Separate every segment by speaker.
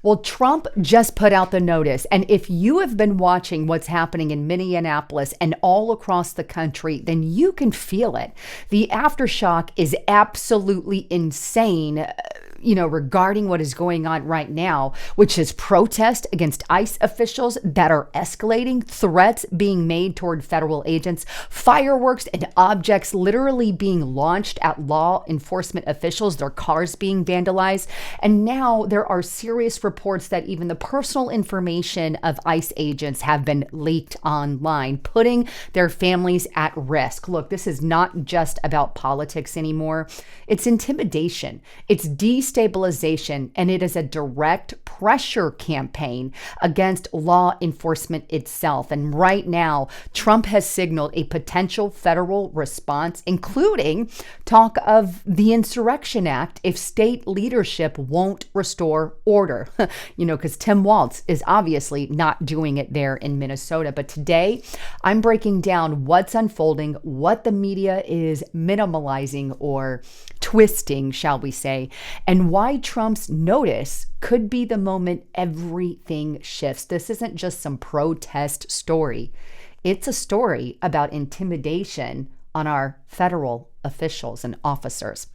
Speaker 1: Well, Trump just put out the notice. And if you have been watching what's happening in Minneapolis and all across the country, then you can feel it. The aftershock is absolutely insane. Regarding what is going on right now, which is protest against ICE officials that are escalating, threats being made toward federal agents, fireworks and objects literally being launched at law enforcement officials, their cars being vandalized. And now there are serious reports that even the personal information of ICE agents have been leaked online, putting their families at risk. Look, this is not just about politics anymore. It's intimidation. It's destabilization, and it is a direct pressure campaign against law enforcement itself. And right now, Trump has signaled a potential federal response, including talk of the Insurrection Act if state leadership won't restore order. Because Tim Walz is obviously not doing it there in Minnesota. But today, I'm breaking down what's unfolding, what the media is minimalizing or twisting, shall we say, and why Trump's notice could be the moment everything shifts. This isn't just some protest story. It's a story about intimidation on our federal officials and officers.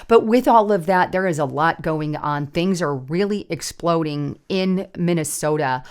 Speaker 1: But with all of that, there is a lot going on. Things are really exploding in Minnesota,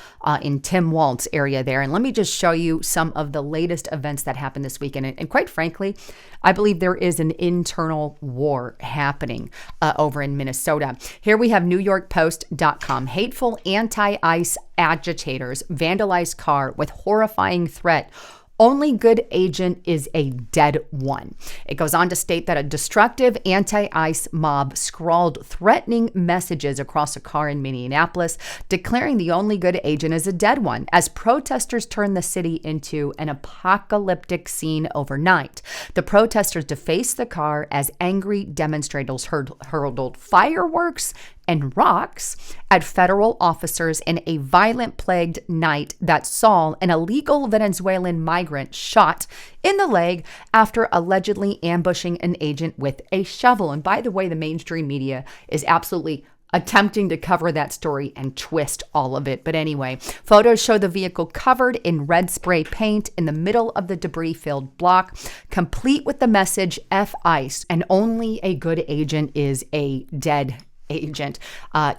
Speaker 1: in Tim Walz area there. And let me just show you some of the latest events that happened this weekend. And quite frankly, I believe there is an internal war happening over in Minnesota. Here we have NewYorkPost.com. Hateful anti-ICE agitators vandalized car with horrifying threat. Only good agent is a dead one. It goes on to state that a destructive anti-ICE mob scrawled threatening messages across a car in Minneapolis, declaring the only good agent is a dead one, as protesters turned the city into an apocalyptic scene overnight. The protesters defaced the car as angry demonstrators hurled fireworks and rocks at federal officers in a violent-plagued night that saw an illegal Venezuelan migrant shot in the leg after allegedly ambushing an agent with a shovel. And by the way, the mainstream media is absolutely attempting to cover that story and twist all of it. But anyway, photos show the vehicle covered in red spray paint in the middle of the debris-filled block, complete with the message, F ICE, and only a good agent is a dead agent.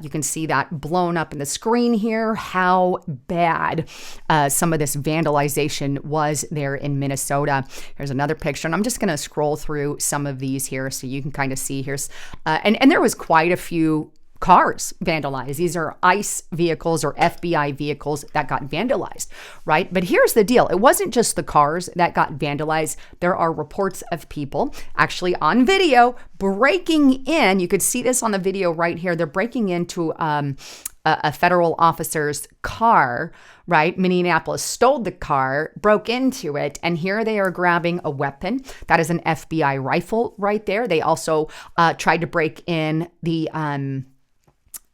Speaker 1: You can see that blown up in the screen here, how bad some of this vandalization was there in Minnesota. Here's another picture, and I'm just going to scroll through some of these here so you can kind of see. Here's and there was quite a few cars vandalized. These are ICE vehicles or FBI vehicles that got vandalized, right? But here's the deal. It wasn't just the cars that got vandalized. There are reports of people actually on video breaking in. You could see this on the video right here. They're breaking into a federal officer's car, right? Minneapolis stole the car, broke into it, and here they are grabbing a weapon. That is an FBI rifle right there. They also tried to break in the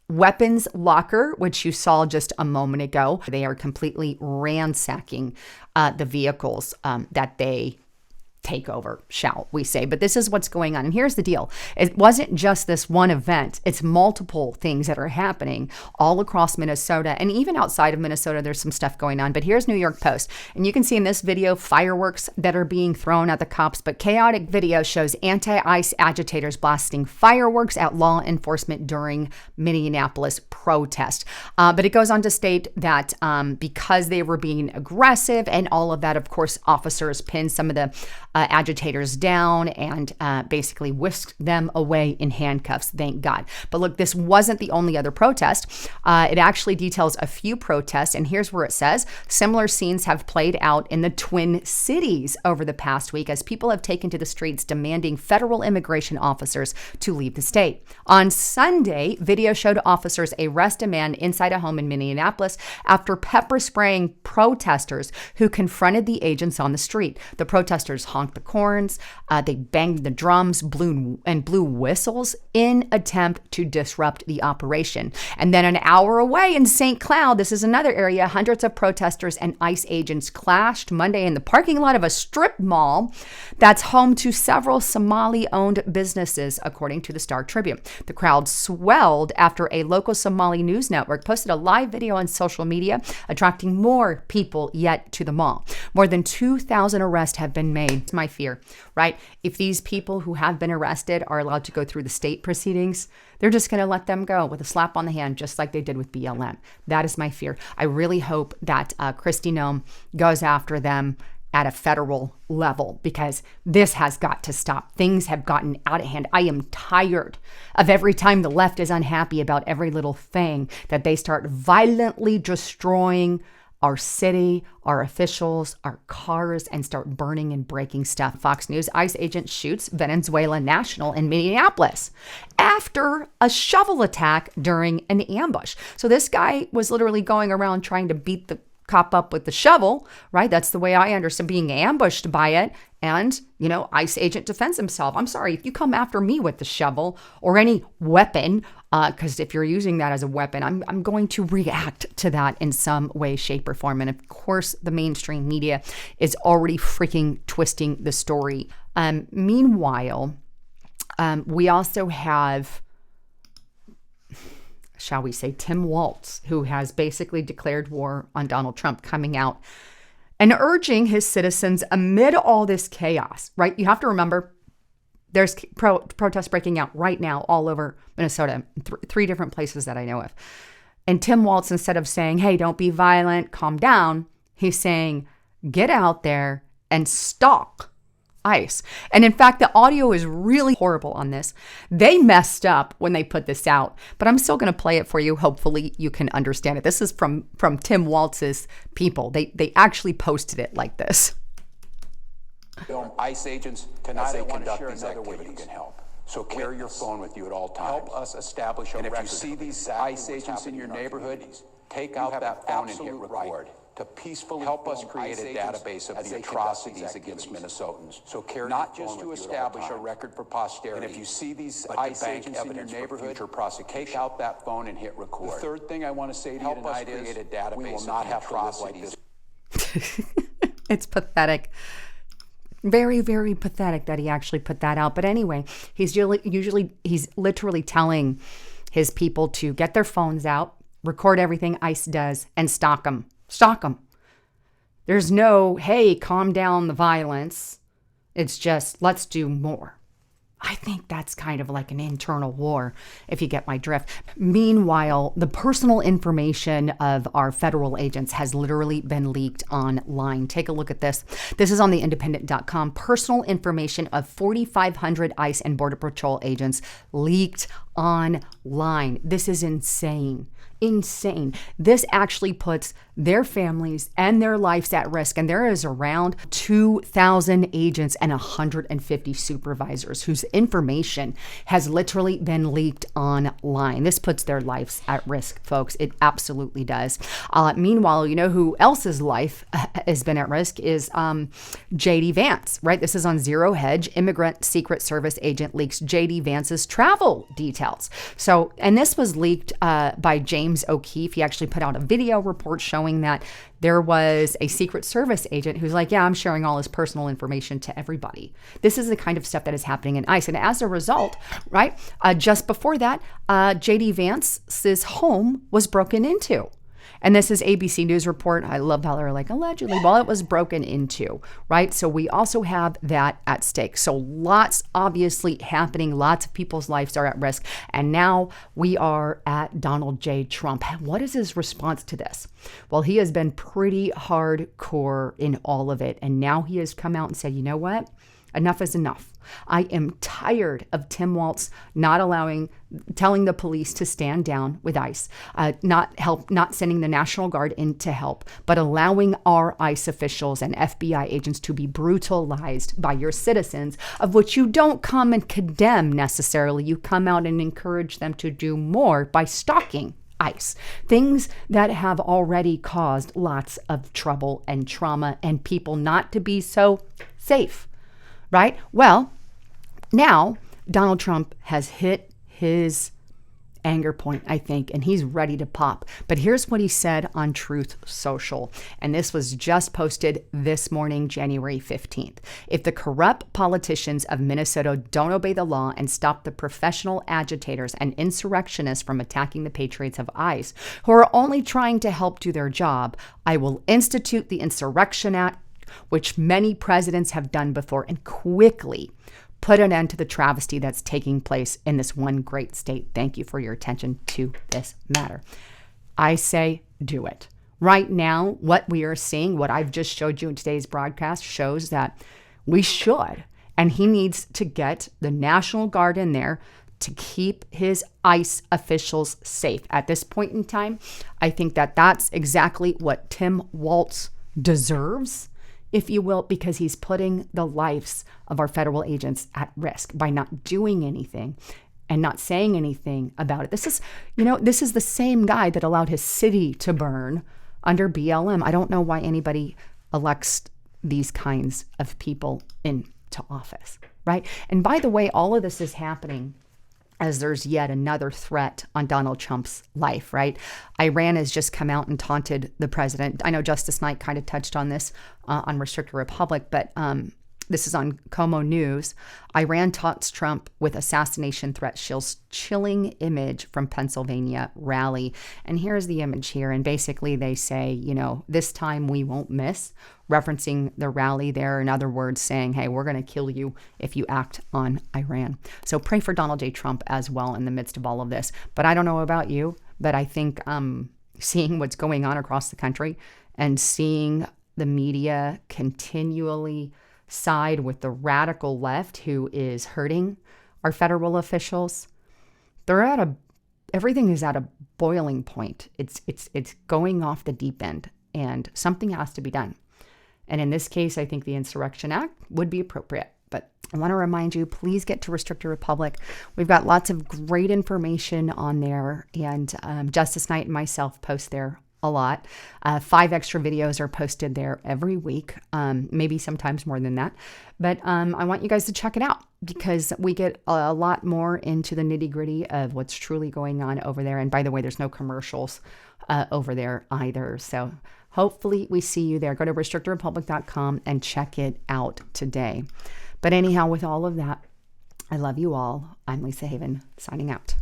Speaker 1: weapons locker, which you saw just a moment ago. They are completely ransacking the vehicles that they take over, shall we say. But this is what's going on. And here's the deal. It wasn't just this one event. It's multiple things that are happening all across Minnesota. And even outside of Minnesota, there's some stuff going on. But here's New York Post. And you can see in this video fireworks that are being thrown at the cops. But chaotic video shows anti-ICE agitators blasting fireworks at law enforcement during Minneapolis protest. But it goes on to state that because they were being aggressive and all of that, of course, officers pinned some of the agitators down and basically whisked them away in handcuffs, thank God. But look, this wasn't the only other protest. It actually details a few protests, and here's where it says, similar scenes have played out in the Twin Cities over the past week as people have taken to the streets demanding federal immigration officers to leave the state. On Sunday, video showed officers arrest a man inside a home in Minneapolis after pepper spraying protesters who confronted the agents on the street. The protesters honking honked the horns, they banged the drums, blew whistles in attempt to disrupt the operation. And then an hour away in St. Cloud, this is another area, hundreds of protesters and ICE agents clashed Monday in the parking lot of a strip mall that's home to several Somali-owned businesses, according to the Star Tribune. The crowd swelled after a local Somali news network posted a live video on social media, attracting more people yet to the mall. More than 2,000 arrests have been made. It's my fear, right? If these people who have been arrested are allowed to go through the state proceedings, they're just going to let them go with a slap on the hand, just like they did with BLM. That is my fear. I really hope that Kristi Noem goes after them at a federal level, because this has got to stop. Things have gotten out of hand. I am tired of every time the left is unhappy about every little thing that they start violently destroying our city, our officials, our cars, and start burning and breaking stuff. Fox News, ICE agent shoots Venezuela national in Minneapolis after a shovel attack during an ambush. So this guy was literally going around trying to beat the cop up with the shovel, right? That's the way I understand, being ambushed by it. And, ICE agent defends himself. I'm sorry, if you come after me with the shovel or any weapon, because if you're using that as a weapon, I'm going to react to that in some way, shape, or form. And of course, the mainstream media is already freaking twisting the story. Meanwhile, we also have, shall we say, Tim Walz, who has basically declared war on Donald Trump, coming out and urging his citizens amid all this chaos, right? You have to remember, there's protests breaking out right now all over Minnesota, three different places that I know of. And Tim Walz, instead of saying, hey, don't be violent, calm down, he's saying, get out there and stalk ICE. And in fact, the audio is really horrible on this. They messed up when they put this out, but I'm still going to play it for you. Hopefully you can understand it. This is from Tim Walz's people. They actually posted it like this.
Speaker 2: ICE agents cannot conduct these activities. Can help. So carry your phone with you at all times. Help us establish a record. And if you see these ICE agents in your neighborhood, take out that phone and hit record. To peacefully help us create a database of the atrocities against Minnesotans. So carry not just to establish a record for posterity. And if you see these ICE agents in your neighborhood, take out that phone and hit record. The third thing I want to say to you tonight is we will not have to live like this.
Speaker 1: It's pathetic. Very, very pathetic that he actually put that out. But anyway, he's literally telling his people to get their phones out, record everything ICE does, and stalk them. Stalk them. There's no, hey, calm down the violence. It's just, let's do more. I think that's kind of like an internal war, if you get my drift. Meanwhile, the personal information of our federal agents has literally been leaked online. Take a look at this. This is on theindependent.com. Personal information of 4,500 ICE and Border Patrol agents leaked online. This is insane. Insane. This actually puts their families and their lives at risk. And there is around 2,000 agents and 150 supervisors whose information has literally been leaked online. This puts their lives at risk, folks. It absolutely does. Meanwhile, you know who else's life has been at risk is J.D. Vance, right? This is on Zero Hedge. Immigrant Secret Service agent leaks J.D. Vance's travel details. So, and this was leaked by James O'Keefe. He actually put out a video report showing that there was a Secret Service agent who's like, yeah, I'm sharing all his personal information to everybody. This is the kind of stuff that is happening in ICE. And as a result, right, just before that, J.D. Vance's home was broken into. And this is ABC News report. I love how they're like, allegedly, well, it was broken into, right? So we also have that at stake. So lots obviously happening. Lots of people's lives are at risk. And now we are at Donald J. Trump. What is his response to this? Well, he has been pretty hardcore in all of it. And now he has come out and said, you know what? Enough is enough. I am tired of Tim Walz telling the police to stand down with ICE, not sending the National Guard in to help, but allowing our ICE officials and FBI agents to be brutalized by your citizens, of which you don't come and condemn necessarily. You come out and encourage them to do more by stalking ICE, things that have already caused lots of trouble and trauma and people not to be so safe. right? Well, now Donald Trump has hit his anger point, I think, and he's ready to pop. But here's what he said on Truth Social. And this was just posted this morning, January 15th. If the corrupt politicians of Minnesota don't obey the law and stop the professional agitators and insurrectionists from attacking the patriots of ICE, who are only trying to help do their job, I will institute the Insurrection Act, which many presidents have done before, and quickly put an end to the travesty that's taking place in this one great state. Thank you for your attention to this matter. I say do it. Right now, what we are seeing, what I've just showed you in today's broadcast, shows that we should. And he needs to get the National Guard in there to keep his ICE officials safe. At this point in time, I think that that's exactly what Tim Walz deserves, if you will, because he's putting the lives of our federal agents at risk by not doing anything and not saying anything about it. This is the same guy that allowed his city to burn under BLM. I don't know why anybody elects these kinds of people into office, right? And by the way, all of this is happening as there's yet another threat on Donald Trump's life, right? Iran has just come out and taunted the president. I know Justice Knight kind of touched on this on Restricted Republic, but this is on Como News. Iran taunts Trump with assassination threat, shows chilling image from Pennsylvania rally. And here's the image here. And basically they say, this time we won't miss, referencing the rally there. In other words, saying, hey, we're going to kill you if you act on Iran. So pray for Donald J. Trump as well in the midst of all of this. But I don't know about you, but I think seeing what's going on across the country and seeing the media continually side with the radical left who is hurting our federal officials, everything is at a boiling point. It's going off the deep end, and something has to be done. And in this case, I think the Insurrection Act would be appropriate. But I want to remind you, please get to Restricted Republic. We've got lots of great information on there, and Justice Knight and myself post there a lot. 5 extra videos are posted there every week, maybe sometimes more than that. But I want you guys to check it out because we get a lot more into the nitty gritty of what's truly going on over there. And by the way, there's no commercials over there either. So hopefully we see you there. Go to restrictedrepublic.com and check it out today. But anyhow, with all of that, I love you all. I'm Lisa Haven, signing out.